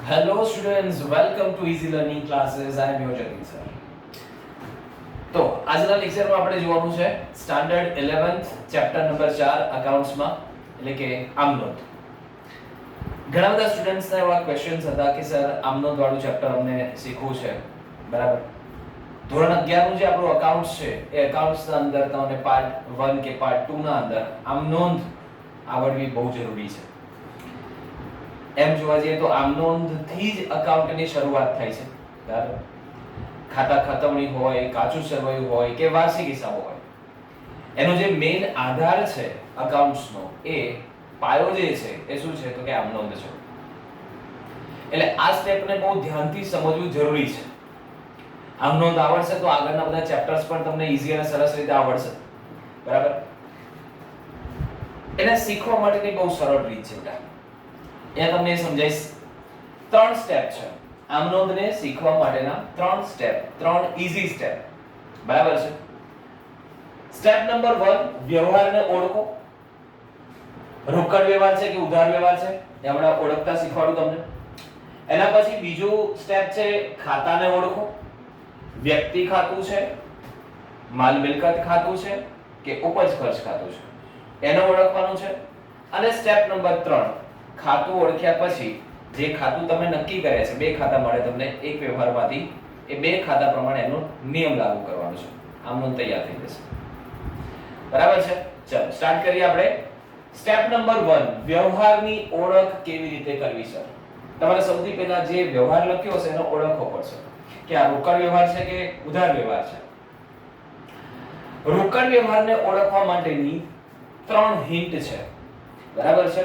Hello students, welcome to Easy Learning Classes. I am your Jatin sir. તો આજના લેક્ચરમાં આપણે જોવાનું છે સ્ટાન્ડર્ડ 11th ચેપ્ટર નંબર 4 અકાઉન્ટ્સમાં એટલે કે આમનોંધ. ઘણા બધા સ્ટુડન્ટ્સના એવા ક્વેશ્ચન્સ હતા કે સર આમનોંધ વાળું ચેપ્ટર અમને શીખવું છે, બરાબર. ધોરણ 11 નું જે આપણું અકાઉન્ટ્સ છે એ અકાઉન્ટ્સના અંદર તમને પાર્ટ 1 કે પાર્ટ 2 ના અંદર આમનોંધ આવડવી બહુ જરૂરી છે. એમ જોવા જઈએ તો આમનોંધથી જ અકાઉન્ટની શરૂઆત થાય છે, બરાબર. ખાતા ખતવણી હોય, કાચું સરવૈયું હોય કે વાર્ષિક હિસાબો હોય, એનો જે મેઇન આધાર છે અકાઉન્ટ્સનો, એ પાયો જે છે એ શું છે તો કે આમનોંધ છે. એટલે આ સ્ટેપને બહુ ધ્યાનથી સમજવું જરૂરી છે. આમનોંધ આવડશે તો આગળના બધા ચેપ્ટર્સ પણ તમને ઈઝી અને સરસ રીતે આવડશે, બરાબર. એને શીખવા માટેની બહુ સરળ રીત છે બેટા. અહીંયા તમને સમજાઈશ. 3 સ્ટેપ છે આમનોંધને શીખવા માટેના. 3 સ્ટેપ, 3 ઈઝી સ્ટેપ, બરાબર છે. સ્ટેપ નંબર 1, વ્યવહારને ઓળખો. રોકડ વ્યવહાર છે કે ઉધાર વ્યવહાર છે એ હમણાં ઓળખતા શીખવાડું તમને. એના પછી બીજું સ્ટેપ છે ખાતાને ઓળખો. વ્યક્તિ ખાતું છે, માલ મિલકત ખાતું છે કે ઉપજ ખર્ચ ખાતું છે, એને ઓળખવાનું છે. અને સ્ટેપ નંબર 3, ખાતું ઓળખ્યા પછી જે ખાતું તમે નક્કી કર્યા છે, બે ખાતા મળે તમને એક વ્યવહારમાંથી, એ બે ખાતા પ્રમાણે એનો નિયમ લાગુ કરવાનો છે. આમનોંધ તૈયાર થઈ જશે, બરાબર છે. ચાલો સ્ટાર્ટ કરીએ આપણે. સ્ટેપ નંબર 1, વ્યવહારની ઓળખ કેવી રીતે કરવી સર? તમારે સૌથી પહેલા જે વ્યવહાર લખ્યો છે એનો ઓળખવો પડશે કે આ રોકડ વ્યવહાર છે કે ઉધાર વ્યવહાર છે. રોકડ વ્યવહારને ઓળખવા માટેની 3 હિન્ટ છે, બરાબર છે.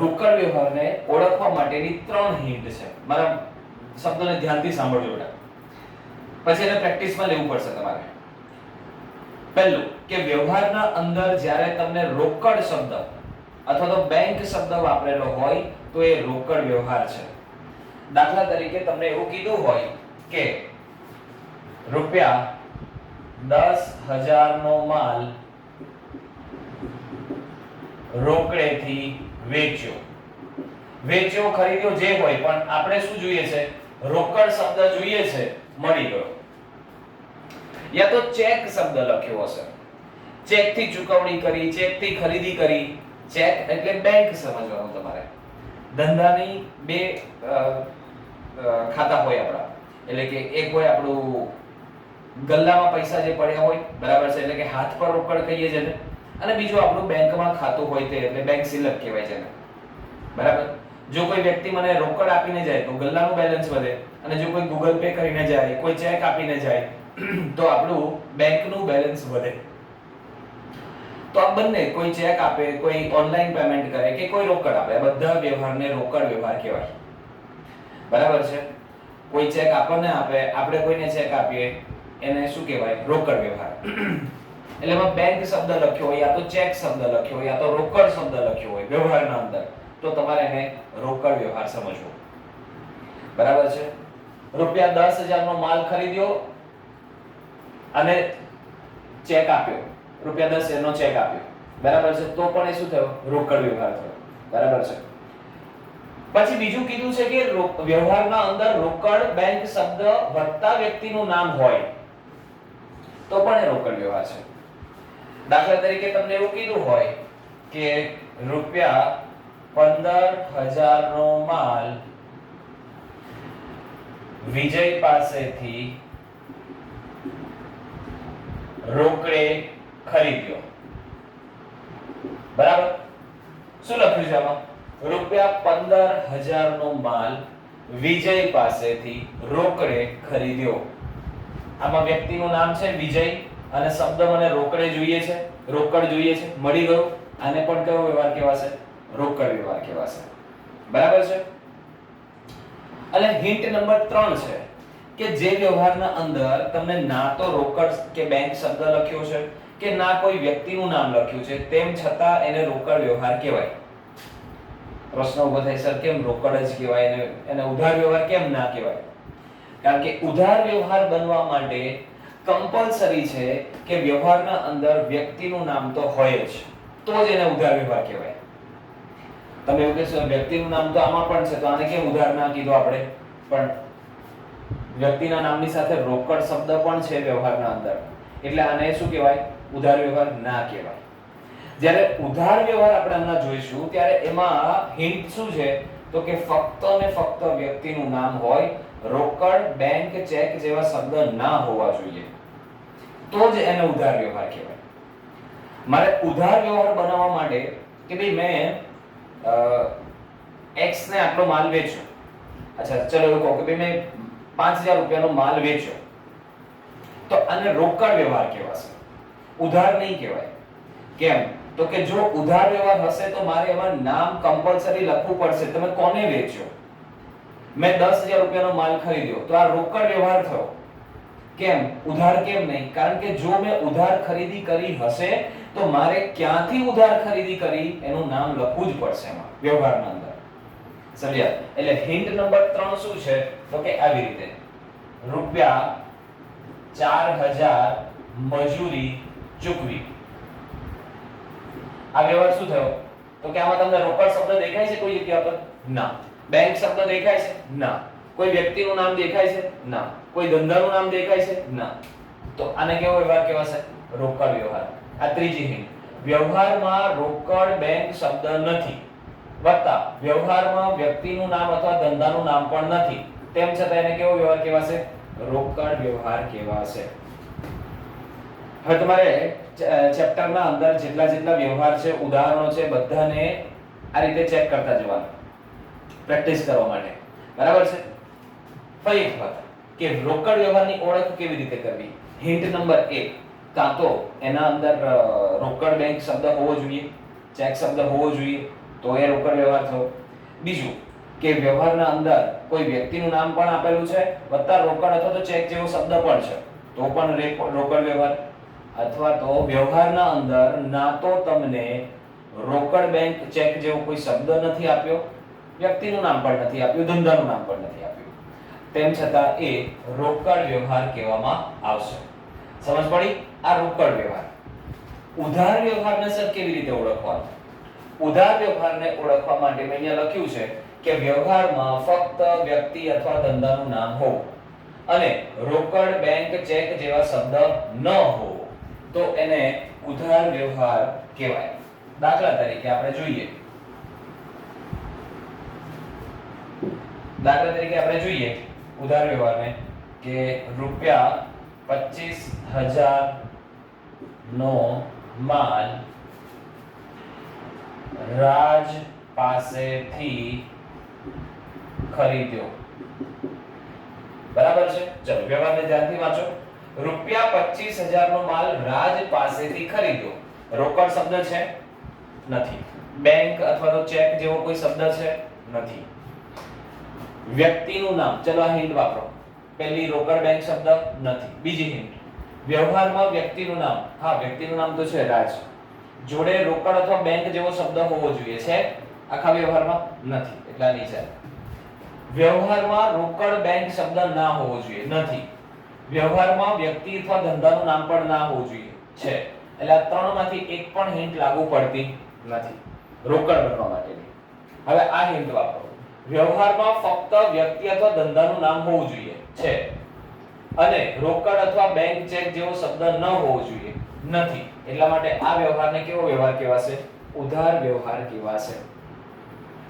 રોકડ વ્યવહારને ઓળખવા માટેની 3 હિન્ટ છે. મારા શબ્દોને ધ્યાનથી સાંભળજો બેટા, પછી એને પ્રેક્ટિસમાં લેવું પડશે તમારે. પહેલું કે વ્યવહારના અંદર જ્યારે તમને રોકડ શબ્દ અથવા તો બેંક શબ્દ વાપરેલો હોય તો એ રોકડ વ્યવહાર છે. દાખલા તરીકે તમને એવું કીધું હોય કે રૂપિયા 10,000 નો માલ રોકડેથી વેચ્યો ખરીદ્યો જે હોય, પણ આપણે શું જોઈએ છે? રોકડ શબ્દ જોઈએ છે, મળી ગયો. યા તો ચેક શબ્દ લખ્યો હશે, ચેક થી ચૂકવણી કરી, ચેક થી ખરીદી કરી. ચેક એટલે બેંક સમજવાનું તમારે. ધંધાની બે ખાતા હોય આપણા, એટલે કે એક હોય આપણું ગલ્લામાં પૈસા જે પડ્યા હોય, બરાબર છે, એટલે કે હાથ પર રોકડ કહીએ છે ને. અને બીજું આપણું બેંકમાં ખાતું હોય તે એટલે બેંક સિલક કહેવાય છે ને, બરાબર. જો કોઈ વ્યક્તિ મને રોકડ આપીને જાય તો ગલ્લાનું બેલેન્સ વધે, અને જો કોઈ ગૂગલ પે કરીને જાય, કોઈ ચેક આપીને જાય તો આપણું બેંકનું બેલેન્સ વધે. તો આ બંને, કોઈ ચેક આપે, કોઈ ઓનલાઈન પેમેન્ટ કરે કે કોઈ રોકડ આપે, આ બધા વ્યવહારને રોકડ વ્યવહાર કહેવાય, બરાબર છે. કોઈ ચેક આપણને આપે, આપણે કોઈને ચેક આપીએ, એને શું કહેવાય? રોકડ વ્યવહાર. એટલે એમાં બેંક શબ્દ લખ્યો હોય, યા તો ચેક શબ્દ લખ્યો હોય, યા તો રોકડ શબ્દ લખ્યો હોય વ્યવહારના અંદર, તો તમારે એને રોકડ વ્યવહાર સમજવો, બરાબર છે. રૂપિયા 10,000 નો માલ ખરીદ્યો અને ચેક આપ્યો, રૂપિયા 10,000 નો ચેક આપ્યો, બરાબર છે, તો પણ એ શું થયો? રોકડ વ્યવહાર થયો, બરાબર છે. પછી બીજું કીધું છે કે વ્યવહારના અંદર રોકડ બેંક શબ્દ વત્તા વ્યક્તિનું નામ હોય તો પણ એ રોકડ વ્યવહાર છે. દાખલા તરીકે તમને એવું કીધું હોય કે રૂપિયા 15,000 નો માલ વિજય પાસેથી રોકડે ખરીદ્યો, બરાબર. શું લખ્યું છે આમાં? રૂપિયા 15,000 નો માલ વિજય પાસેથી રોકડે ખરીદ્યો. આમાં વ્યક્તિનું નામ છે વિજય અને શબ્દ મને રોકડે જોઈએ છે, રોકડ જોઈએ છે, મળી ગયો. આને પણ કયો વ્યવહાર કહેવાશે? રોકડ વ્યવહાર કહેવાશે, બરાબર છે. અને હિન્ટ નંબર 3 છે કે જે વ્યવહારના અંદર તમને ના તો રોકડ કે બેંક શબ્દ લખ્યો છે કે ના કોઈ વ્યક્તિનું નામ લખ્યું છે, તેમ છતાં એને રોકડ વ્યવહાર કહેવાય. પ્રશ્ન ઉભો થાય, સર કેમ રોકડ જ કહેવાય, એને ઉધાર વ્યવહાર કેમ ના કહેવાય? કારણ કે ઉધાર વ્યવહાર બનવા માટે કમ્પલસરી છે કે વ્યવહારના અંદર વ્યક્તિનું નામ તો હોય જ, તો જ એને ઉધાર વ્યવહાર કહેવાય. તમે એવું કહેશો વ્યક્તિનું નામ તો આમાં પણ છે, તો આને કેમ ઉધાર ના કીધું આપણે? પણ વ્યક્તિના નામની સાથે રોકડ શબ્દ પણ છે વ્યવહારના અંદર, એટલે આને શું કહેવાય? ઉધાર વ્યવહાર ના કહેવાય. જ્યારે ઉધાર વ્યવહાર આપણે હમણાં જોઈશું ત્યારે એમાં હિન્ટ શું છે? તો કે ફક્ત ને ફક્ત વ્યક્તિનું નામ હોય, રોકડ, બેંક, ચેક જેવા શબ્દ ના હોવા જોઈએ, તો જ એને ઉધાર વ્યવહાર કહેવાય. મારે ઉધાર વ્યવહાર બનાવવા માટે કે ભાઈ મેં x ને આટલો માલ વેચ્યો. અચ્છા ચલો એવું કહો કે ભાઈ મેં 5000 રૂપિયાનો માલ વેચ્યો, તો આને રોકડ વ્યવહાર કહેવાશે, ઉધાર નહીં કહેવાય. કેમ? તો કે જો ઉધાર વ્યવહાર હશે તો મારે એમાં નામ કમ્પલસરી લખવું પડશે. તમે કોને વેચ્યો? મેં 10000 રૂપિયાનો માલ ખરીદ્યો, તો આ રોકડ વ્યવહાર થયો. કેમ? ઉધાર કેમ નહીં? કારણ કે જો મેં ઉધાર ખરીદી કરી હશે તો મારે ક્યાંથી ઉધાર ખરીદી કરી એનું નામ લખવું જ પડશે એમાં વ્યવહારના અંદર. સમજ્યા? એટલે હિન્ટ નંબર 3 શું છે? તો કે આવી રીતે રૂપિયા 4000 મજૂરી ચૂકવી. આ વ્યવહાર શું થયો? તો કે આમાં તમને રોકડ શબ્દ દેખાય છે કોઈ જગ્યા પર? ના. બેંક શબ્દ દેખાય છે? ના. કોઈ વ્યક્તિનું નામ દેખાય છે? ના. કોઈ ધંધાનું નામ દેખાય છે? ના. તો આને કેવો વ્યવહાર કહેવાશે? રોકડ વ્યવહાર. આ ત્રીજી હિન્ટ. વ્યવહારમાં રોકડ બેંક શબ્દ નથી, વત્તા વ્યવહારમાં વ્યક્તિનું નામ અથવા ધંધાનું નામ પણ નથી, તેમ છતાં એને કેવો વ્યવહાર કહેવાશે? રોકડ વ્યવહાર કહેવાશે. હવે તમારે ચેપ્ટરના અંદર જેટલા વ્યવહાર છે, ઉદાહરણો છે, બધાને આ રીતે ચેક કરતા જવાનું પ્રેક્ટિસ કરવા માટે. બરાબર છે? ફરી એક વાત કે રોકડ વ્યવહારની ઓળખ કેવી રીતે કરવી? હિન્ટ નંબર 1, કાં તો એના અંદર રોકડ બેંક શબ્દ હોવો જોઈએ, ચેક શબ્દ હોવો જોઈએ, તો એ રોકડ વ્યવહાર થયો. બીજું કે વ્યવહારના અંદર કોઈ વ્યક્તિનું નામ પણ આપેલું છે, વત્તા રોકડ અથવા તો ચેક જેવો શબ્દ પણ છે, તો પણ રોકડ વ્યવહાર. અથવા તો વ્યવહારના અંદર ના તો તમને રોકડ બેંક ચેક જેવો કોઈ શબ્દ નથી આપ્યો, વ્યક્તિનું નામ પણ નથી આપ્યું, ધંધાનું નામ પણ નથી આપ્યું, તેમ છતાં એ રોકડ વ્યવહાર કહેવામાં આવશે. સમજ પડી? આ રોકડ વ્યવહાર. ઉધાર વ્યવહારને સર કેવી રીતે ઓળખવાનો? ઉધાર વ્યવહારને ઓળખવા માટે મેં અહીંયા લખ્યું છે કે વ્યવહારમાં ફક્ત વ્યક્તિ અથવા ધંધાનું નામ હોવું અને રોકડ, બેંક, ચેક જેવા શબ્દ ન હોવો, તો એને ઉધાર વ્યવહાર કહેવાય. દાખલા તરીકે આપણે જોઈએ, ઉધાર વ્યવહારને કે રૂપિયા 25000 નો માલ રાજ પાસેથી ખરીદ્યો. બરાબર છે? ચલો વ્યવહારને ધ્યાનથી વાંચો. રૂપિયા 25000 નો માલ રાજ પાસેથી ખરીદ્યો. રોકડ શબ્દ છે? નથી. બેંક અથવા તો ચેક જેવો કોઈ શબ્દ છે? નથી. વ્યક્તિનું નામ, ચલો આ હિન્ટ વાપરો. પહેલી રોકડ બેંક શબ્દ નથી. બીજી હિન્ટ, વ્યવહારમાં વ્યક્તિનું નામ, હા વ્યક્તિનું નામ તો છે રાજ, જોડે રોકડ અથવા બેંક જેવો શબ્દ હોવો જોઈએ, છે આખા વ્યવહારમાં? નથી, એટલા નીચે. વ્યવહારમાં રોકડ બેંક શબ્દ ના હોવો જોઈએ, નથી. વ્યવહારમાં વ્યક્તિ અથવા ધંધાનું નામ પણ ના હોવું જોઈએ, છે. એટલે આ ત્રણમાંથી એક પણ હિન્ટ લાગુ પડતી નથી રોકડ બનવા માટેની. હવે આ હિન્ટ વાપરો. વ્યવહારમાં ફક્ત વ્યક્તિ અથવા ધંધાનું નામ હોવું જોઈએ, છે. અને રોકડ અથવા બેંક ચેક જેવો શબ્દ ન હોવો જોઈએ, નથી. એટલા માટે આ વ્યવહારને કેવો વ્યવહાર કહેવાશે? ઉધાર વ્યવહાર કહેવાશે.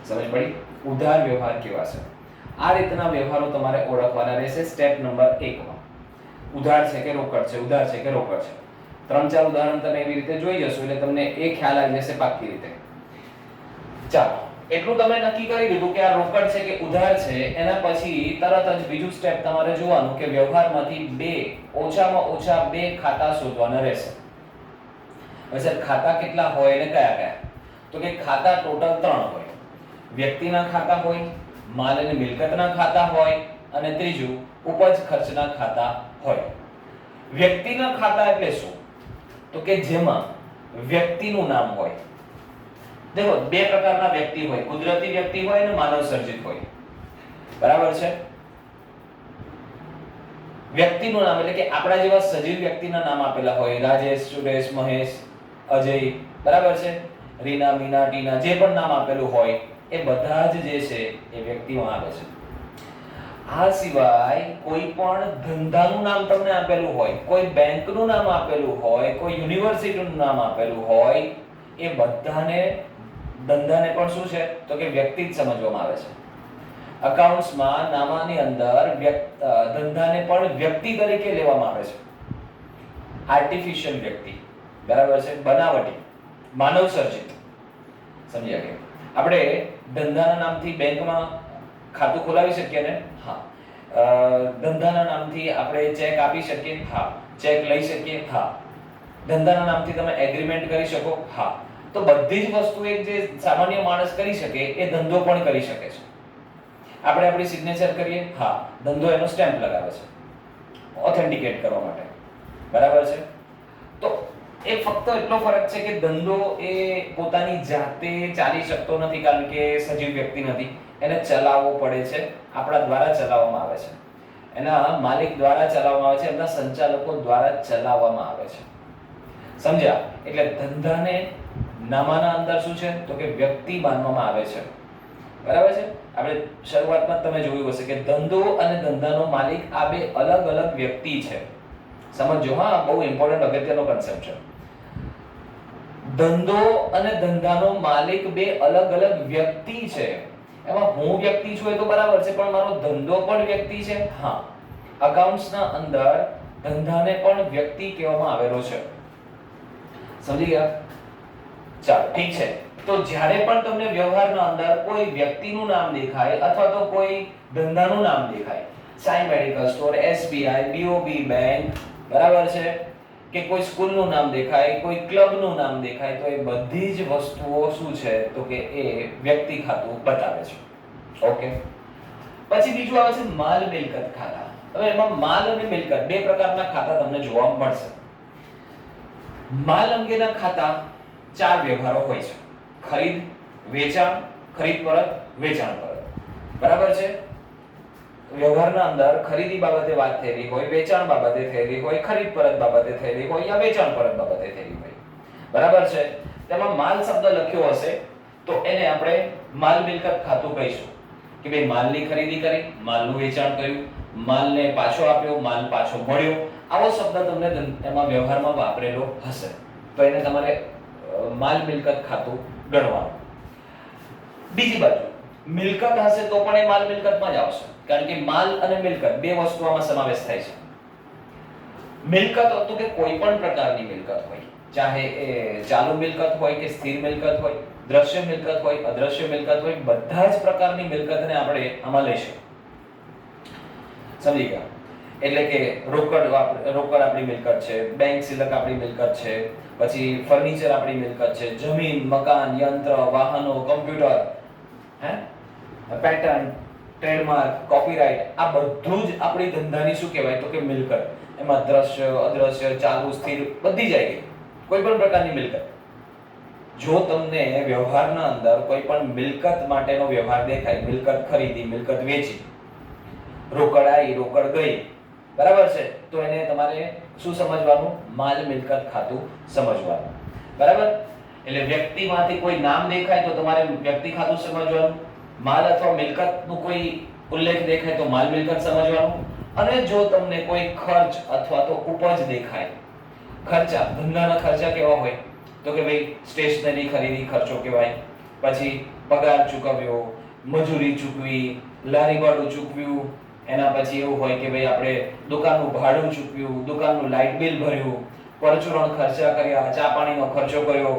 સમજ પડી? ઉધાર વ્યવહાર કહેવાશે. આ રીતના વ્યવહારો તમારે ઓળખવાના રહેશે સ્ટેપ નંબર 1 માં. ઉધાર છે કે રોકડ છે, ઉધાર છે કે રોકડ છે. 3-4 ઉદાહરણ તમે એવી રીતે જોઈ જશો એટલે તમને એ ખ્યાલ આવી જશે પાક્કી રીતે. ચાલો, એટલું તમે નક્કી કરી દીધું કે આ રોકડ છે કે ઉધાર છે, એના પછી તરત જ બીજું સ્ટેપ તમારે જોવાનું કે વ્યવહારમાંથી ઓછામાં ઓછા 2 ખાતા શોધવાના રહેશે. હવે સર ખાતા કેટલા હોય અને કયા કયા? તો કે ખાતા ટોટલ 3 હોય. વ્યક્તિના ખાતા હોય, માલ અને મિલકતના ખાતા હોય, અને ત્રીજું ઉપજ ખર્ચના ખાતા હોય. વ્યક્તિના ખાતા એટલે શું? તો કે જેમાં વ્યક્તિનું નામ હોય. देखो 2 પ્રકારના વ્યક્તિ હોય, કુદરતી વ્યક્તિ હોય અને માનવ સર્જિત હોય. બરાબર છે? વ્યક્તિનું નામ એટલે કે આપણા જેવા સજીવ વ્યક્તિના નામ આપેલા હોય, રાજેશ, સુરેશ, મહેશ, અજય. બરાબર છે? રીના, મીના, ટીના જે પણ નામ આપેલું હોય એ બધા જ જે છે એ વ્યક્તિમાં આવે છે. આ સિવાય કોઈ પણ ધંધાનું નામ તમને આપેલું હોય, કોઈ બેંકનું નામ આપેલું હોય, કોઈ યુનિવર્સિટીનું નામ આપેલું હોય, એ બધાને ધંધાને પણ શું છે તો કે વ્યક્તિ જ સમજવામાં આવે છે. અકાઉન્ટ્સમાં નામાની અંદર ધંધાને પણ વ્યક્તિ તરીકે લેવામાં આવે છે. આર્ટિફિશિયલ વ્યક્તિ, બરાબર છે, બનાવટી, માનવ સર્જિત. સમજ્યા કે આપણે ધંધાના નામથી બેંકમાં ખાતું ખોલાવી શકીએ ને? હા. ધંધાના નામથી આપણે ચેક આપી શકીએ? હા. ચેક લઈ શકીએ? હા. ધંધાના નામથી તમે એગ્રીમેન્ટ કરી શકો? હા. તો બધી જ વસ્તુ એક જે સામાન્ય માણસ કરી શકે એ ધંધો પણ કરી શકે છે. આપણે આપણી સિગ્નેચર કરીએ? હા. ધંધો એનો સ્ટેમ્પ લગાવે છે ઓથેન્ટિકેટ કરવા માટે, બરાબર છે. તો એ ફક્ત એટલો ફરક છે કે ધંધો એ પોતાની જાતે ચાલી શકતો નથી, કારણ કે સજીવ વ્યક્તિ નથી, એને ચલાવવો પડે છે, આપણા દ્વારા ચલાવવામાં આવે છે, એના માલિક દ્વારા ચલાવવામાં આવે છે, એમના સંચાલકો દ્વારા ચલાવવામાં આવે છે. સમજ્યા? એટલે ધંધાને નામાના અંદર શું છે તો કે વ્યક્તિ માનવામાં આવે છે, બરાબર છે. આપણે શરૂઆતમાં તમે જોયું હશે કે ધંધો અને ધંધાનો માલિક આ બે અલગ અલગ વ્યક્તિ છે. સમજો, હા, બહુ ઇમ્પોર્ટન્ટ અગત્યનો કન્સેપ્ટ છે. ધંધો અને ધંધાનો માલિક બે અલગ અલગ વ્યક્તિ છે. એમાં હું વ્યક્તિ છું એ તો બરાબર છે, પણ મારો ધંધો પણ વ્યક્તિ છે. હા, અકાઉન્ટ્સના અંદર ધંધાને પણ વ્યક્તિ કહેવામાં આવેલો છે. સમજી ગયા? ચાલો, ઠીક છે. તો જ્યારે પણ તમને વ્યવહારના અંદર કોઈ વ્યક્તિનું નામ દેખાય અથવા તો કોઈ ધંધાનું નામ દેખાય, Sai medical store, SBI, BOB bank, બરાબર છે, કે કોઈ સ્કૂલનું નામ દેખાય, કોઈ ક્લબનું નામ દેખાય, તો એ બધી જ વસ્તુઓ શું છે તો કે એ વ્યક્તિ ખાતું બતાવે છે. ઓકે. પછી બીજું આવે છે માલ મિલકત ખાતા. હવે એમાં માલ અને મિલકત બે પ્રકારના ખાતા તમને જોવા મળશે. માલ અંગેના ખાતા ચાર વ્યવહારો હોય છે: ખરીદ, વેચાણ, ખરીદ પરત, વેચાણ પરત. બરાબર છે. વ્યવહારના અંદર ખરીદી બાબતે વાત થયેલી હોય, વેચાણ બાબતે થયેલી હોય, ખરીદ પરત બાબતે થયેલી હોય, યા વેચાણ પરત બાબતે થયેલી હોય, બરાબર છે. તેમાં માલ શબ્દ લખ્યો હશે તો એને આપણે માલ મિલકત ખાતું કહીશું કે ભાઈ માલની ખરીદી કરી, માલનું વેચાણ કર્યું, માલને પાછો આપ્યો, માલ પાછો મળ્યો. આવો શબ્દ તમને એમાં વ્યવહારમાં વાપરેલો હશે તો એને તમારે માલ મિલકત ખાતું ગણવાનું. બીજી બાજુ મિલકત હશે તો પણ એ માલ મિલકતમાં જ આવશે, કારણ કે માલ અને મિલકત બે વસ્તુઓમાં સમાવેશ થાય છે. મિલકત તો કે કોઈ પણ પ્રકારની મિલકત હોય, ચાહે એ ચાલુ મિલકત હોય કે સ્થિર મિલકત હોય, દ્રશ્ય મિલકત હોય, અદ્રશ્ય મિલકત હોય, બધા જ પ્રકારની મિલકતને આપણે આમાં લઈશું. સમજી ગયા? એટલે કે રોકડ આપણી મિલકત છે, બેંક સિલક આપણી મિલકત છે, પછી ફર્નિચર આપણી મિલકત છે, જમીન, મકાન, યંત્ર, વાહનો, કમ્પ્યુટર, પેટર્ન, ટ્રેડમાર્ક, કોપીરાઇટ, આ બધું જ આપણી ધંધાની શું કહેવાય તો કે મિલકત. એમાં દ્રશ્ય, અદ્રશ્ય, ચાલુ, સ્થિર બધી જ આવી ગઈ. કોઈ પણ પ્રકારની મિલકત. જો તમને વ્યવહારના અંદર કોઈ પણ મિલકત માટેનો વ્યવહાર દેખાય, મિલકત ખરીદી, મિલકત વેચી, રોકડ આવી, રોકડ ગઈ, બરાબર છે, તો એને તમારે શું સમજવાનું? માલ મિલકત ખાતું સમજવાનું, બરાબર. એટલે વ્યક્તિમાંથી કોઈ નામ દેખાય તો તમારે વ્યક્તિ ખાતું સમજવાનું, માલ અથવા મિલકતનું કોઈ ઉલ્લેખ દેખાય તો માલ મિલકત સમજવાનું, અને જો તમને કોઈ ખર્ચ અથવા તો ઉપજ દેખાય, ખર્ચા, ધંધાના ખર્ચા કેવા હોય તો કે ભાઈ સ્ટેશનરી ખરીદી ખર્ચો કહેવાય, પછી પગાર ચૂકવ્યો, મજૂરી ચૂકવી, લારી ભાડું ચૂકવ્યું, એના પછી એવું હોય કે ભાઈ આપણે દુકાનનું ભાડું ચૂકવ્યું, દુકાનનું લાઇટ બિલ ભર્યું, પરચુરણ ખર્ચા કર્યા, ચા પાણીનો ખર્ચો કર્યો,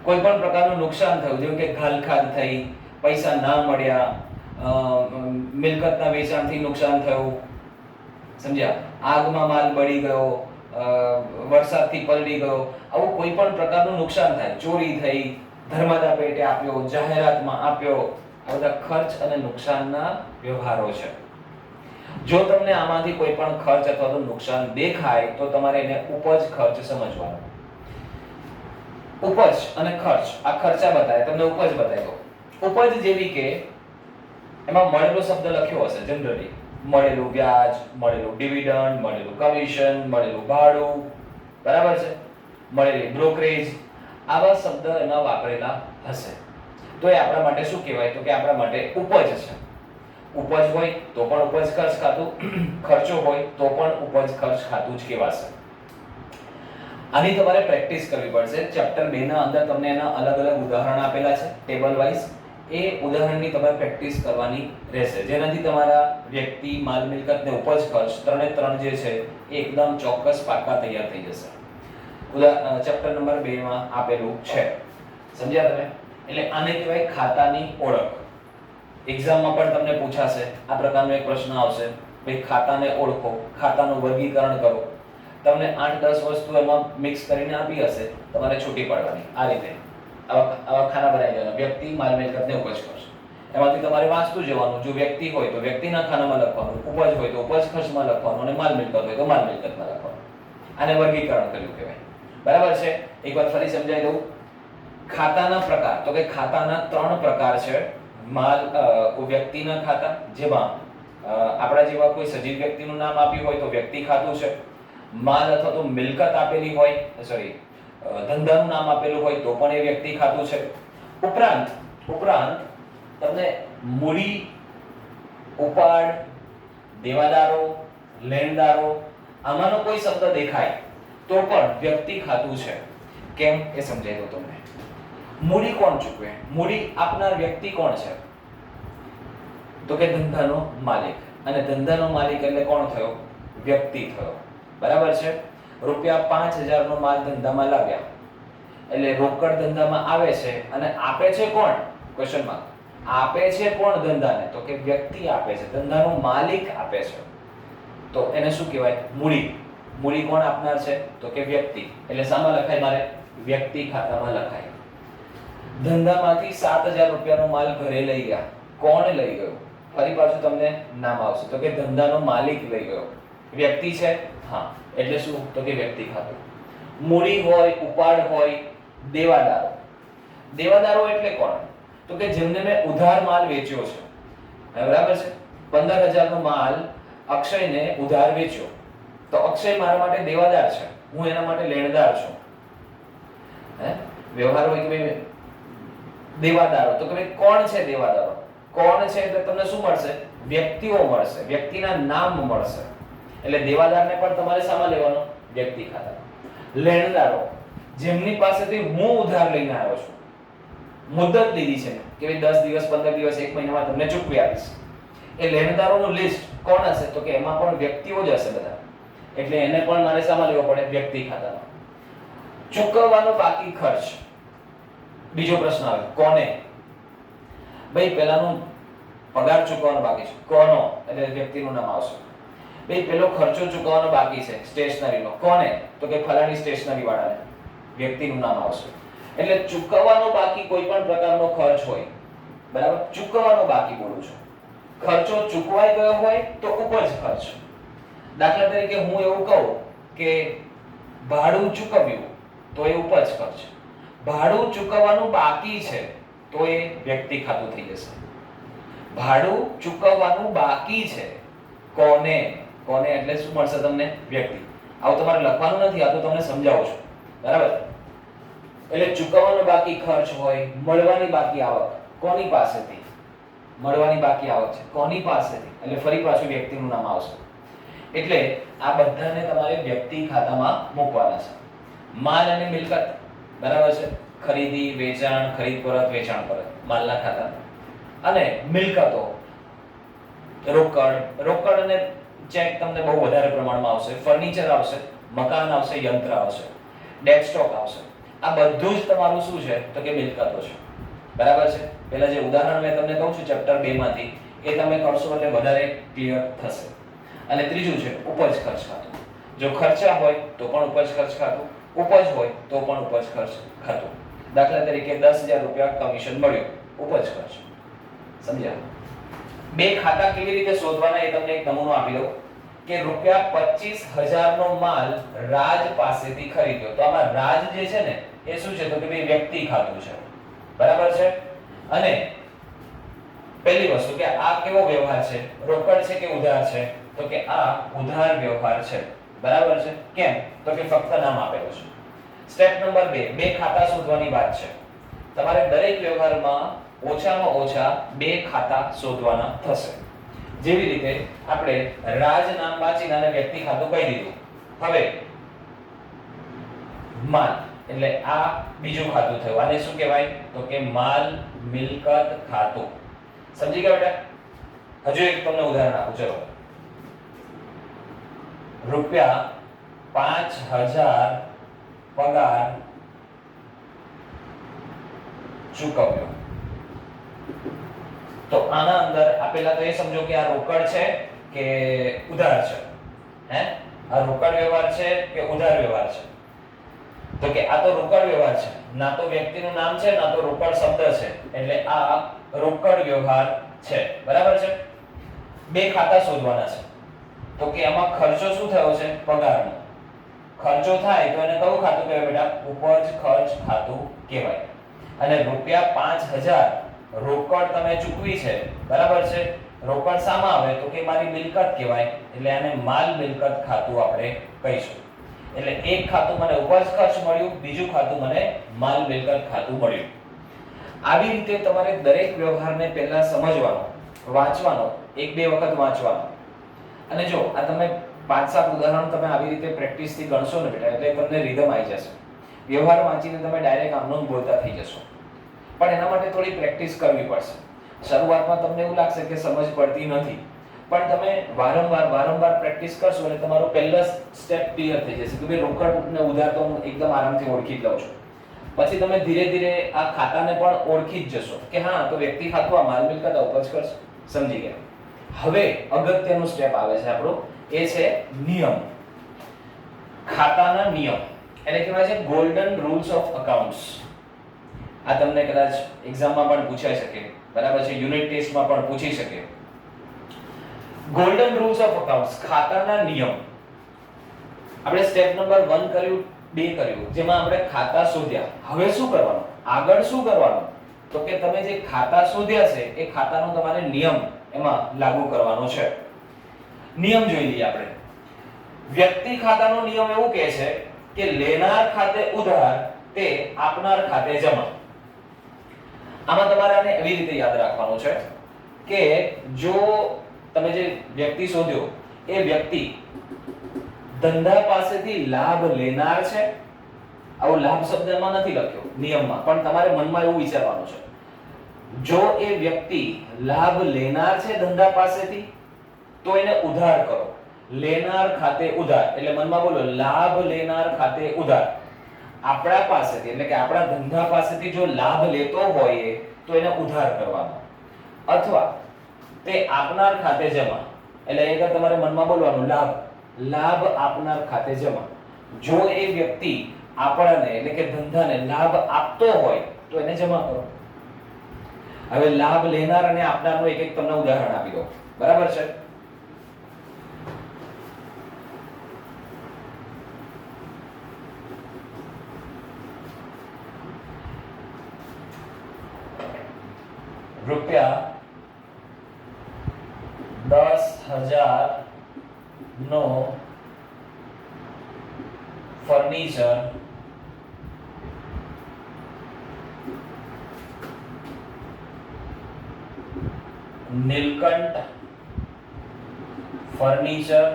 કોઈ પણ પ્રકારનું નુકસાન થયું જેમ કે ઘાલખાદ થઈ, પૈસા ના મળ્યા, મિલકતના વેચાણથી નુકસાન થયું, સમજ્યા? આગમાં માલ બળી ગયો, વરસાદથી પલળી ગયો, આવું કોઈ પણ પ્રકારનું નુકસાન થાય, ચોરી થઈ, ધર્માદા પેટે આપ્યો, જાહેરાતમાં આપ્યો, આ બધા ખર્ચ અને નુકસાનના વ્યવહારો છે. જો તમને આમાંથી કોઈ પણ ખર્ચ અથવા તો નુકસાન દેખાય તો તમારે એને ઉપજ ખર્ચ સમજવાનો. ઉપજ અને ખર્ચ, આ ખર્ચા બતાય, તમને ઉપજ બતાવી દો. ઉપજ જેવી કે એમાં મળેલો શબ્દ લખ્યો હશે જનરલી, મળેલું વ્યાજ, મળેલું ડિવિડન્ડ, મળેલું કમિશન, મળેલું ભાડું, બરાબર છે, મળેલી બ્રોકરેજ, આવા શબ્દ એમાં વાપરેલા હશે તો એ આપણા માટે શું કહેવાય? તો કે આપણા માટે ઉપજ છે. ઉપજ હોય તો પણ ઉપજ ખર્ચ ખાતું, ખર્ચો હોય તો પણ ઉપજ ખર્ચ ખાતું જ કહેવાશે. આની તમારે પ્રેક્ટિસ કરવી પડશે. ચેપ્ટર 2 ના અંદર તમને એના અલગ અલગ ઉદાહરણ આપેલા છે ટેબલ વાઇઝ. એ ઉદાહરણની તમારે પ્રેક્ટિસ કરવાની રહેશે, જેનાથી તમારા વ્યક્તિ, માલ મિલકત ને ઉપજ ખર્ચ ત્રણે ત્રણ જે છે એ એકદમ ચોક્કસ પાકા તૈયાર થઈ જશે. ચેપ્ટર નંબર 2 માં આપેલું છે. સમજ્યા તમે? એટલે આને કહેવાય ખાતાની ઓળખ. એક્ઝામમાં પણ તમને પૂછાશે, આ પ્રકારનો એક પ્રશ્ન આવશે, ભાઈ ખાતાને ઓળખો, ખાતાનું વર્ગીકરણ કરો. તમને 8-10 વસ્તુ એમાં મિક્સ કરીને આપી હશે, તમારે છૂટી પાડવાની. આ રીતે આવા ખાના બનાવી દેવાના: વ્યક્તિ, માલ મિલકત ને ઉપજ ખર્ચ. એમાંથી તમારે વાંચતું જવાનું. જો વ્યક્તિ હોય તો વ્યક્તિના ખાનામાં લખવાનું, ઉપજ હોય તો ઉપજ ખર્ચમાં લખવાનું, અને માલ મિલકત હોય તો માલ મિલકતમાં લખવાનું. આને વર્ગીકરણ કર્યું કહેવાય. બરાબર છે? એકવાર ફરી સમજાવી દઉં. ખાતાના પ્રકાર, તો કે ખાતાના 3 પ્રકાર છે. વ્યક્તિના ખાતા, જેમાં આપણા જેવા કોઈ સજીવ વ્યક્તિનું નામ આપ્યું હોય તો વ્યક્તિ ખાતું છે. માલ અથવા તો મિલકત આપેલી હોય, ધંધાનું નામ આપેલું હોય તો પણ એ વ્યક્તિ ખાતું છે. ઉપરાંત તમને મૂડી, ઉપાડ, દેવાદારો, લેણદારો આમાંનો કોઈ શબ્દ દેખાય તો પણ વ્યક્તિ ખાતું છે. કેમ એ સમજાઈ દઉં તમને. મૂડી કોણ ચૂકવે? મૂડી આપનાર વ્યક્તિ કોણ છે? તો કે ધંધાનો માલિક. અને ધંધાનો માલિક એટલે કોણ થયો? વ્યક્તિ થયો. બરાબર છે? રૂપિયા 5000 નો માલ ધંધામાં લાવ્યા એટલે રોકડ ધંધામાં આવે છે, અને આપે છે કોણ? Question mark. આપે છે કોણ ધંધાને? તો કે વ્યક્તિ આપે છે, ધંધાનો માલિક આપે છે. તો એને શું કહેવાય? મૂડી. મૂડી કોણ આપનાર છે? તો કે વ્યક્તિ. એટલે શામાં લખાય મારે? વ્યક્તિ ખાતામાં લખાય. ધંધામાંથી 7000 રૂપિયાનો માલ ઘરે લઈ ગયા. કોણ લઈ ગયો? ફરી પાછું તમને નામ આવશે, તો કે ધંધાનો માલિક લઈ ગયો. વ્યક્તિ છે? હા. એટલે શું? તો કે વ્યક્તિ ખાતું. મૂડી હોય, ઉપાડ હોય, દેવાદારો. દેવાદારો એટલે કોણ? તો કે જેમને મેં ઉધાર માલ વેચ્યો છે. બરાબર છે? 15000 નો માલ અક્ષયને ઉધાર વેચ્યો, તો અક્ષય મારા માટે દેવાદાર છે, હું એના માટે લેણદાર છું. વ્યવહાર હોય કે ભાઈ દેવાદારો, તો કે ભાઈ કોણ છે દેવાદારો? કોણ છે એટલે તમને શું મળશે? વ્યક્તિઓ મળશે, વ્યક્તિના નામ મળશે. એટલે દેવાદારને પણ તમારે શામાં લેવાનો? વ્યક્તિ ખાતામાં. લેણદારો, જેમની પાસેથી હું ઉધાર લઈને આવ્યો છું, મુદત લીધી છે કે ભાઈ 10 દિવસ, 15 દિવસ, 1 મહિનામાં તમને ચૂકવી આપીશ. એ લેણદારોનું લિસ્ટ કોણ હશે? તો કે એમાં પણ વ્યક્તિઓ જ હશે બધા. એટલે એને પણ મારે શામાં લેવો પડે? વ્યક્તિ ખાતામાં. ચૂકવવાનો બાકી ખર્ચ. બીજો પ્રશ્ન આવે, કોને? ભાઈ પેલાનું પગાર ચૂકવવાનો બાકી છે, કોનો? એટલે વ્યક્તિનું નામ આવશે. ભાઈ પેલો ખર્ચો ચૂકવવાનો બાકી છે સ્ટેશનરીનો, કોને? તો કે ફલાણી સ્ટેશનરી વાળાને. વ્યક્તિનું નામ આવશે. એટલે ચૂકવવાનો બાકી કોઈ પણ પ્રકારનો ખર્ચ હોય, બરાબર? ચૂકવવાનો બાકી બોલું છું. ખર્ચો ચૂકવાઈ ગયો હોય તો ઉપજ ખર્ચ. દાખલા તરીકે હું એવું કહું કે ભાડું ચૂકવ્યું તો એ ઉપજ ખર્ચ. ભાડું ચૂકવવાનું બાકી છે તો એ વ્યક્તિ ખાતું થઈ જશે. ભાડું ચૂકવવાનું બાકી છે, કોને? કોને એટલે શું મળશે તમને? વ્યક્તિ. આવું તમારે લખવાનું નથી, આ તો તમને સમજાવું છું. બરાબર? એટલે ચૂકવવાનો બાકી ખર્ચ હોય, મળવાની બાકી આવક. કોની પાસેથી? મળવાની બાકી આવક છે, કોની પાસેથી? એટલે ફરી પાછું વ્યક્તિનું નામ આવશે. એટલે આ બધાને તમારે વ્યક્તિ ખાતામાં મૂકવાના છે. માલ અને મિલકત, બરાબર છે? ખરીદી, વેચાણ, ખરીદ પરત, વેચાણ પરત, માલના ખાતા. અને મિલકતો, રોકડ અને ચેક તમને બહુ વધારે પ્રમાણમાં આવશે. ફર્નિચર આવશે, મકાન આવશે, યંત્ર આવશે, ડેડ સ્ટોક આવશે. આ બધું જ તમારું શું છે? તો કે મિલકતો છે. બરાબર છે? પહેલા જે ઉદાહરણ મેં તમને કહું છું ચેપ્ટર 2 માંથી, એ તમે કરશો એટલે વધારે ક્લિયર થશે. અને ત્રીજું છે ઉપજ ખર્ચ ખાતું. જો ખર્ચા હોય તો પણ ઉપજ ખર્ચ ખાતું, ઉપજ હોય તો પણ ઉપજ ખર્ચ ખાતું. દાખલા તરીકે 10000 રૂપિયા કમિશન મળ્યું, ઉપજ ખર્ચ. સમજ્યા? બે ખાતા કેવી રીતે શોધવાના એ તમને એક નમૂનો આપી દઉં કે રૂપિયા 25000 નો માલ રાજ પાસેથી ખરીદ્યો. તો આમાં રાજ જે છે ને એ શું છે? તો કે ભાઈ વ્યક્તિ ખાતું છે. બરાબર છે? અને પહેલી વસ્તુ કે આ કેવો વ્યવહાર છે? રોકડ છે કે ઉધાર છે? તો કે આ ઉધાર વ્યવહાર છે. બરાબર છે? કેમ? તો કે ફક્ત નામ આપેલું છે. સ્ટેપ નંબર 2, બે ખાતા શોધવાની વાત છે. તમારે દરેક વ્યવહારમાં ઓછામાં ઓછા બે ખાતા શોધવાના થશે. જેવી રીતે આપણે રાજ નામ વાંચીને અને વ્યક્તિ ખાતું કહી દીધું. હવે માલ એટલે આ બીજું ખાતું થયું. આને શું કહેવાય? તો કે માલ મિલકત ખાતું. સમજી ગયા બેટા? હજુ એક તમને ઉદાહરણ આપું. ચલો, રૂપિયા 5000 પગાર ચૂકવ્યો. તો આના અંદર આપેલા તો એ સમજો કે આ રોકડ છે કે ઉધાર છે. હે, આ રોકડ વ્યવહાર છે કે ઉધાર વ્યવહાર છે? તો કે આ તો રોકડ વ્યવહાર છે. ના તો વ્યક્તિનું નામ છે, ના તો રોકડ શબ્દ છે. એટલે આ રોકડ વ્યવહાર છે. બરાબર છે? બે ખાતા શોધવાના છે. તો કે આમાં ખર્ચો શું થયો છે? પગારનો ખર્ચો થાય તો એને કયું ખાતું કહેવાય બેટા? ઉપજ ખર્ચ ખાતું કહેવાય. અને રૂપિયા 5000 રોકડ તમે ચૂકવી છે. બરાબર છે? રોકડ સામા આવે તો કે મારી મિલકત કહેવાય. એટલે આને માલ મિલકત ખાતું આપણે કહીશું. એટલે એક ખાતું મને ઉપજ ખર્ચ મળ્યું, બીજું ખાતું મને માલ મિલકત ખાતું મળ્યું. આવી રીતે તમારે દરેક વ્યવહારને પહેલા સમજવાનો, વાંચવાનો, એક બે વખત વાંચવાનો. અને જો આ તમે 5-7 ઉદાહરણ તમે આવી રીતે પ્રેક્ટિસ થી ગણશો ને બેટા, એટલે તમને રિધમ આવી જશે. વ્યવહાર વાંચીને તમે ડાયરેક્ટ આમનો બોલતા થઈ જશો. પણ એના માટે થોડી પ્રેક્ટિસ કરવી પડશે. શરૂઆતમાં તમને એવું લાગશે કે સમજ પડતી નથી, પણ તમે વારંવાર પ્રેક્ટિસ કરશો એટલે તમારો પહેલો સ્ટેપ ક્લિયર થઈ જશે કે ભાઈ રોકડ ને ઉધાર તો હું એકદમ આરામથી ઓળખી જ લઉં છું. પછી તમે ધીરે ધીરે આ ખાતાને પણ ઓળખી જ જશો કે હા તો વ્યક્તિ ખાતું, આ માલ મિલકત, આ ઉપજ ખર્ચ. સમજી ગયા? હવે અગત્યનું સ્ટેપ આવે છે આપણો, એ છે નિયમ. ખાતાના નિયમ એને કહેવાય છે ગોલ્ડન રૂલ્સ ઓફ અકાઉન્ટ્સ. આ તમને કદાચ એક્ઝામમાં પણ પૂછાઈ શકે. બરાબર છે? યુનિટ ટેસ્ટમાં પણ પૂછી શકે. ગોલ્ડન રૂલ્સ ઓફ અકાઉન્ટ્સ, ખાતાના નિયમ. આપણે સ્ટેપ નંબર 1 કર્યું, 2 કર્યું, જેમાં આપણે ખાતા શોધ્યા. હવે શું કરવાનું? આગળ શું કરવાનું? તો કે તમે જે ખાતા શોધ્યા છે એ ખાતાનો તમારે નિયમ એમાં લાગુ કરવાનો છે. નિયમ જોઈ લઈએ આપણે. વ્યક્તિ ખાતાનો નિયમ એવું કહે છે કે લેનાર ખાતે ઉધાર તે આપનાર ખાતે જમા. આમાં તમારે આને એવી રીતે યાદ રાખવાનું છે કે જો તમે જે વ્યક્તિ શોધ્યો એ વ્યક્તિ ધંધા પાસેથી લાભ લેનાર છે. આવો લાભ શબ્દમાં નથી લખ્યો નિયમમાં, પણ તમારે મનમાં એવું વિચારવાનું છે. જો એ વ્યક્તિ લાભ લેનાર છે ધંધા પાસેથી તો એને ઉધાર કરો. લેનાર ખાતે ઉધાર એટલે મનમાં બોલો, લાભ લેનાર ખાતે ઉધાર. આપણા પાસેથી એટલે કે આપણા ધંધા પાસેથી જો લાભ લેતો હોય તો એને ઉધાર કરવાનો, અથવા તે આપનાર ખાતે જમા. એટલે એક તમારે મનમાં બોલવાનું લાભ આપનાર ખાતે જમા. જો એ વ્યક્તિ આપણને એટલે કે ધંધાને લાભ આપતો હોય તો એને જમા કરો. હવે લાભ લેનાર અને આપનારનું એક એક તમને ઉદાહરણ આપી દો. બરાબર છે? રૂપિયા 10,000 નો ફર્નિચર નીલકંઠ ફર્નિચર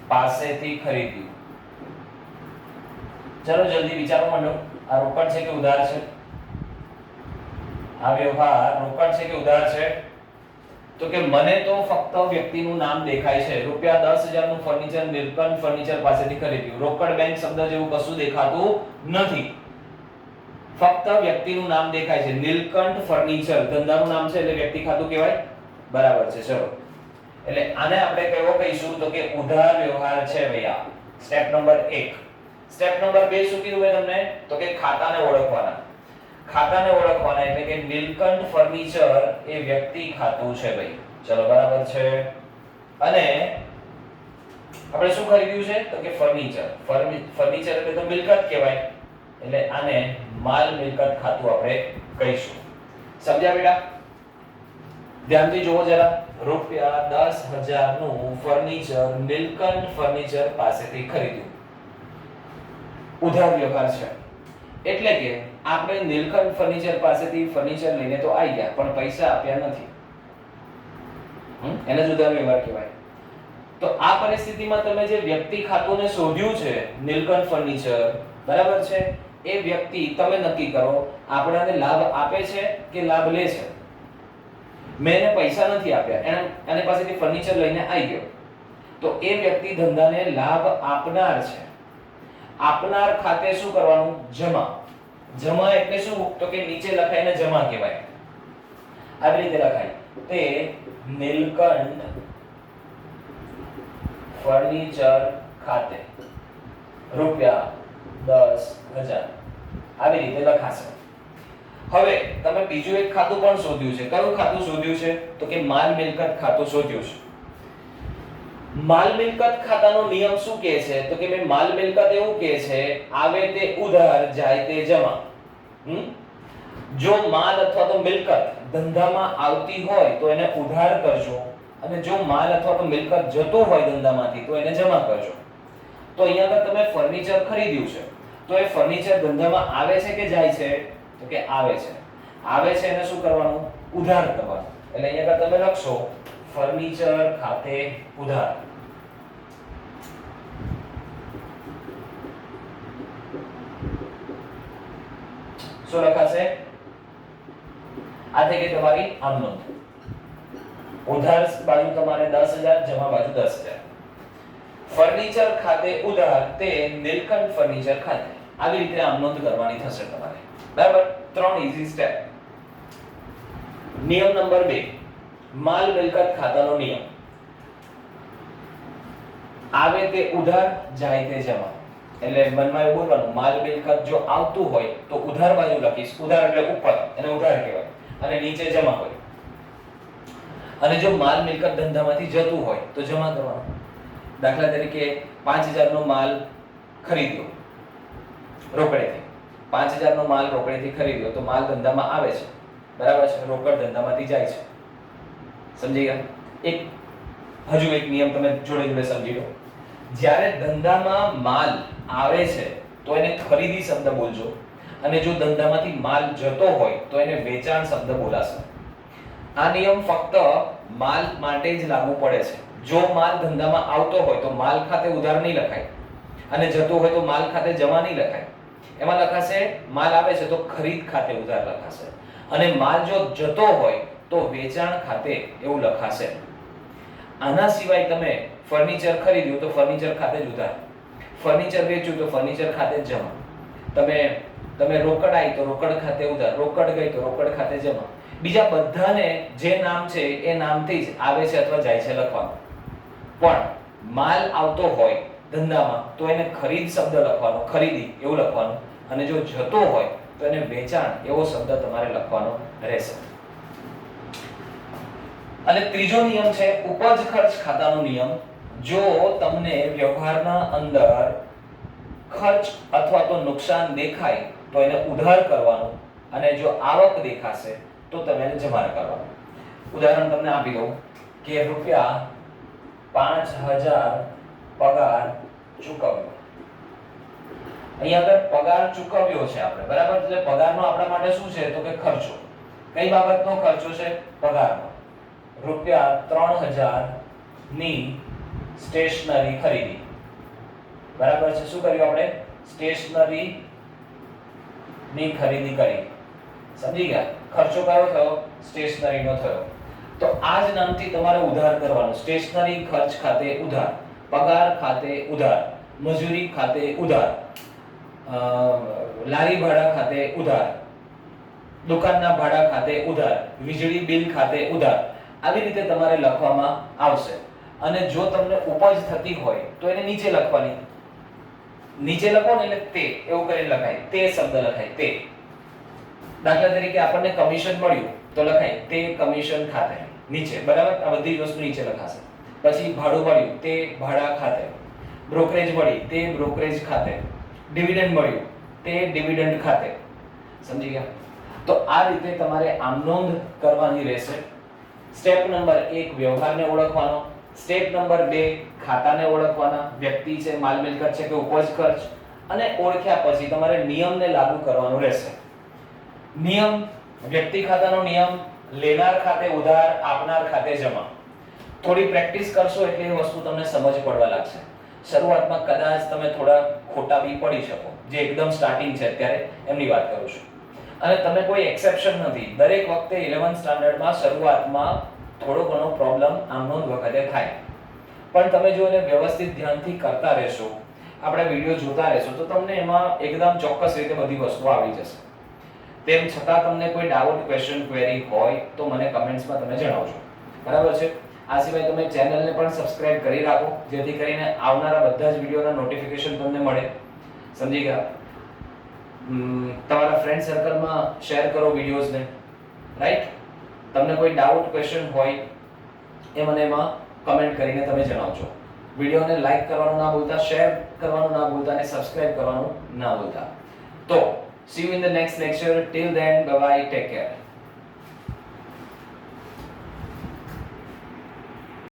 પાસેથી ખરીદ્યું. ચલો જલ્દી વિચારવા માંડો. આ રોકડ છે કે ઉધાર છે? આ વ્યવહાર રોકડ છે કે ઉધાર છે? તો કે મને તો ફક્ત વ્યક્તિનું નામ દેખાય છે. રૂપિયા 10,000 નું ફર્નિચર નીલકંઠ ફર્નિચર પાસેથી ખરીદ્યું. રોકડ બેંક શબ્દ જેવું કશું દેખાતું નથી. ફક્ત વ્યક્તિનું નામ દેખાય છે. નીલકંઠ ફર્નિચર ધંધાનું નામ છે એટલે વ્યક્તિ ખાતું કહેવાય. બરાબર છે? ચલો, એટલે આને આપણે કેવો કહીશું? તો કે ઉધાર વ્યવહાર છે ભૈયા. Step number 1. સ્ટેપ નંબર 2 શું કીધું મેં તમને? તો કે ખાતાને ઓળખવાના. ખાતાને ઓળખવાના એટલે કે નીલકંઠ ફર્નિચર એ વ્યક્તિ ખાતું છે ભાઈ. ચલો, બરાબર છે? અને આપણે શું ખરીદ્યું છે? તો કે ફર્નિચર. ફર્નિચર એટલે તો મિલકત કહેવાય. એટલે આને માલ મિલકત ખાતું આપણે કહીશું. સમજ્યા બેટા? ધ્યાનથી જોવો જરા. રૂપિયા 10,000 નું ફર્નિચર નીલકંઠ ફર્નિચર પાસેથી ખરીદ્યું. ઉધાર વ્યવહાર છે. એટલે કે આપણે નીલકંઠ ફર્નિચર પાસેથી ફર્નિચર લઈને તો આવી ગયા પણ પૈસા આપ્યા નથી. એને જ ઉધાર વ્યવહાર કહેવાય. તો આ પરિસ્થિતિમાં તમે જે વ્યક્તિ ખાતુંને શોધ્યું છે નીલકંઠ ફર્નિચર, બરાબર છે, એ વ્યક્તિ તમે નક્કી કરો આપણાને લાભ આપે છે કે લાભ લે છે. મેં એને પૈસા નથી આપ્યા, એની પાસેથી ફર્નિચર લઈને આવી ગયો, તો એ વ્યક્તિ ધંધાને લાભ આપનાર છે. આપનાર ખાતે શું કરવાનું? જમા. જમા એટલે શું? તો કે નીચે લખાઈને જમા કહેવાય. આવી રીતે લખાય, તે નીલકંઠ ફર્નિચર ખાતે રૂપિયા 10,000 આવી રીતે લખાશે. હવે તમે બીજું એક ખાતું પણ શોધ્યું છે. કયું ખાતું શોધ્યું છે? તો કે માલ મિલકત ખાતું શોધ્યું છે. માલ મિલકત ખાતાનો નિયમ શું કહે છે? તો કે ભાઈ માલ મિલકત એવું કહે છે, આવે તે ઉધાર જાય તે જમા. જો માલ અથવા તો મિલકત ધંધામાં આવતી હોય તો એને ઉધાર કરજો, અને જો માલ અથવા તો મિલકત જતો હોય ધંધામાંથી તો એને જમા કરજો. તો અહીંયા આગળ તમે ફર્નિચર ખરીદ્યું છે, તો એ ફર્નિચર ધંધામાં આવે છે કે જાય છે? તો કે આવે છે. આવે છે એને શું કરવાનું? ઉધાર કરવાનું. એટલે અહીંયા આગળ તમે લખશો ફર્નિચર ખાતે ઉધાર. શું લખાશે? આ થઈ ગઈ તમારી આમ નોંધ. ઉધાર બાજુ તમારે 10,000, જમા બાજુ 10,000. ફર્નિચર ખાતે ઉધાર તે નીલકંઠ ફર્નિચર ખાતે. આવી રીતે આમ નોંધ કરવાની થશે તમારે. બરાબર? 3 ઈઝી સ્ટેપ. નિયમ નંબર 2, માલ મિલકત ખાતાનો નિયમ. આવે તે ઉધાર જાય તે જમા. એટલે મનમાં એવું બોલવાનું, માલ મિલકત જો આવતું હોય તો ઉધાર બાજુ લખીશ. ઉધાર એટલે ઉપર, એને ઉધાર કહેવાય, અને નીચે જમા હોય. અને જો માલ મિલકત ધંધામાંથી જતું હોય તો જમા કરવાનું. દાખલા તરીકે 5,000 નો માલ ખરીદ્યો રોકડેથી. 5,000 નો માલ રોકડેથી ખરીદ્યો તો માલ ધંધામાં આવે છે, બરાબર છે, રોકડ ધંધામાંથી જાય છે. સમજી ગયા? હજુ એક નિયમ તમે જોડે જોડે સમજી લો. જ્યારે ધંધામાં માલ આવે છે તો એને ખરીદી શબ્દ બોલજો, અને જો ધંધામાંથી માલ જતો હોય તો એને વેચાણ શબ્દ બોલાશે. આ નિયમ ફક્ત માલ માટે જ લાગુ પડે છે. જો માલ ધંધામાં આવતો હોય તો માલ ખાતે ઉધાર નહીં લખાય, અને જતો હોય તો માલ ખાતે જમા નહીં લખાય. એમાં લખાશે માલ આવે છે તો ખરીદ ખાતે ઉધાર લખાશે, અને માલ જો જતો હોય તો વેચાણ ખાતે એવું લખાશે. આના સિવાય તમે ફર્નિચર ખરીદ્યું તો ફર્નિચર ખાતે જ ઉધાર, ફર્નિચર વેચ્યું તો ફર્નિચર ખાતે જ જમા. તમે રોકડ આવી તો રોકડ ખાતે ઉધાર, રોકડ ગઈ તો રોકડ ખાતે જમા. બીજા બધાને જે નામ છે એ નામથી જ આવે છે અથવા જાય છે લખવાનું. પણ માલ આવતો હોય ધંધામાં તો એને ખરીદ શબ્દ લખવાનો, ખરીદી એવું લખવાનું, અને જો જતો હોય તો એને વેચાણ એવો શબ્દ તમારે લખવાનો રહેશે. અને ત્રીજો નિયમ છે ઉપજ ખર્ચ ખાતાનો નિયમ. જો તમને વ્યવહારના અંદર ખર્ચ અથવા તો નુકસાન દેખાય તો એને ઉધાર કરવાનું, અને જો આવક દેખાશે તો તમે એને જમા કરવાનું. ઉદાહરણ તમને આપી દઉં કે રૂપિયા 5,000 પગાર ચૂકવ્યો. અહીંયા આગળ પગાર ચૂકવ્યો છે આપણે, બરાબર? એટલે પગારનો આપણા માટે શું છે? તો કે ખર્ચો. કઈ બાબતનો ખર્ચો છે? પગારનો. રૂપિયા 3,000 ની સ્ટેશનરી ખરીદી. બરાબર છે? શું કર્યું આપણે? સ્ટેશનરી ની ખરીદી કરી. સમજી ગયા? ખર્ચો કયો થયો? સ્ટેશનરીનો થયો. તો આ જ નામથી તમારે ઉધાર કરવાનું. સ્ટેશનરી ખર્ચ ખાતે ઉધાર, પગાર ખાતે ઉધાર, મજૂરી ખાતે ઉધાર, લારી ભાડા ખાતે ઉધાર, દુકાનના ભાડા ખાતે ઉધાર, વીજળી બિલ ખાતે ઉધાર. આવી રીતે તમારે લખવામાં આવશે. અને જો તમને ઉપજ થતી હોય તો એને નીચે લખવાની. નીચે લખો ને એટલે તે એવું કરીને લખાય, તે શબ્દ લખાય, તે. દાખલા તરીકે આપણને કમિશન મળ્યું તો લખાય તે કમિશન ખાતે નીચે, બરાબર? આ બધી વસ્તુ નીચે લખાશે. પછી ભાડું મળ્યું તે ભાડા ખાતે, બ્રોકરેજ મળી તે બ્રોકરેજ ખાતે, ડિવિડન્ડ મળ્યું તે ડિવિડન્ડ ખાતે. સમજી ગયા? તો આ રીતે તમારે આમ નોંધ કરવાની રહેશે. સ્ટેપ નંબર 1 વ્યવહારને ઓળખવાનો, સ્ટેપ નંબર 2 ખાતાને ઓળખવાના, વ્યક્તિ છે, માલ મિલકત છે કે ઉપજ ખર્ચ, અને ઓળખ્યા પછી તમારે નિયમને લાગુ કરવાનો રહેશે. નિયમ, વ્યક્તિ ખાતાનો નિયમ, લેનાર ખાતે ઉધાર, આપનાર ખાતે જમા. થોડી પ્રેક્ટિસ કરશો એટલે એ વસ્તુ તમને સમજ પડવા લાગશે. શરૂઆતમાં કદાચ તમે થોડા ખોટા બી પડી શકો, જે એકદમ સ્ટાર્ટિંગ છે અત્યારે એમની વાત કરું છું. અને તમે કોઈ એક્સેપ્શન નથી. દરેક વખતે 11th સ્ટાન્ડર્ડમાં શરૂઆતમાં થોડો ઘણો પ્રોબ્લેમ આમ નોંધ વખતે થાય, પણ તમે જો એને વ્યવસ્થિત ધ્યાનથી કરતા રહેશો, આપણે વિડીયો જોતા રહેશો, તો તમને એમાં એકદમ ચોક્કસ રીતે બધી વસ્તુઓ આવી જશે. તેમ છતાં તમને કોઈ ડાઉટ, ક્વેશ્ચન, ક્વેરી હોય તો મને કમેન્ટ્સમાં તમે જણાવજો. બરાબર છે? આ સિવાય તમે ચેનલને પણ સબસ્ક્રાઇબ કરી રાખો, જેથી કરીને આવનારા બધા જ વિડીયોના નોટિફિકેશન તમને મળે. સમજી ગયા? તમારા ફ્રેન્ડ સર્કલમાં શેર કરો વિડીયોઝને. રાઈટ? તમને કોઈ ડાઉટ, ક્વેશ્ચન હોય એ મને એમાં કમેન્ટ કરીને તમે જણાવજો. વિડીયોને લાઈક કરવાનું ના ભૂલતા, શેર કરવાનું ના ભૂલતા અને સબસ્ક્રાઇબ કરવાનું ના ભૂલતા. તો see you in the next lecture. Till then, bye bye, take care.